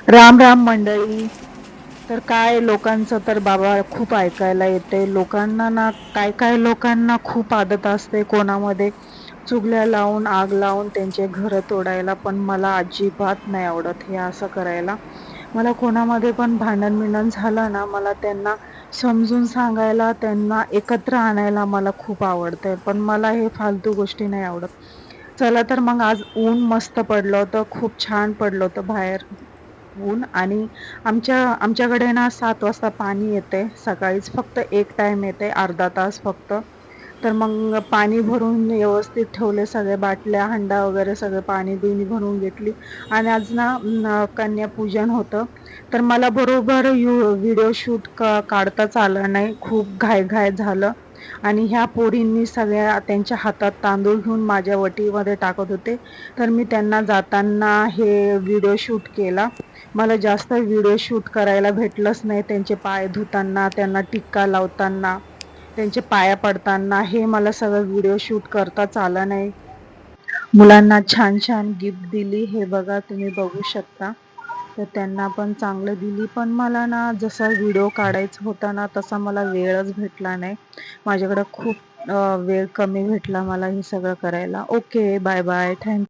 राम राम मंडळी. तर काय लोकांचं तर बाबा खूप ऐकायला येते. लोकांना ना काय काय लोकांना खूप आदत असते कोणामध्ये चुगल्या लावून आग लावून त्यांचे घर तोडायला. पण मला अजिबात नाही आवडत हे असं करायला. मला कोणामध्ये पण भांडण बिंडण झालं ना, मला त्यांना समजून सांगायला, त्यांना एकत्र आणायला मला खूप आवडतंय. पण मला हे फालतू गोष्टी नाही आवडत. चला तर मग आज ऊन मस्त पडलं होतं, खूप छान पडलं होतं बाहेर ऊन. आणि आमच्याकडे ना 7 वाजता पाणी येते. सकाळीच फक्त एक टाइम येते, अर्धा तास फक्त. तर मग पाणी भरून व्यवस्थित ठेवले, सगळे बाटल्या हंडा वगैरे सगळं पाणी बिणी भरून घेतली. आणि आज ना कन्यापूजन होतं. तर मला बरोबर व्हिडिओ शूट काढताच आलं नाही, खूप घाई झालं. आणि ह्या पोरींनी सगळ्या त्यांच्या हातात तांदूळ घेऊन माझ्या वटीमध्ये टाकत होते. तर मी त्यांना जाताना हे व्हिडिओ शूट केला. मला जास्त व्हिडिओ शूट करायला भेटलंच नाही. त्यांचे पाय धुताना, त्यांना टिक्का लावताना, त्यांचे पाया पडताना हे मला सगळं व्हिडिओ शूट करताच आलं नाही. मुलांना छान छान गिफ्ट दिली, हे बघा तुम्ही बघू शकता. तर त्यांना पण चांगलं दिली. पण मला ना जसा व्हिडिओ काढायचा होता ना, तसा मला वेळच भेटला नाही. माझ्याकडे खूप वेळ कमी भेटला मला हे सगळं करायला. Okay, bye bye, thank you.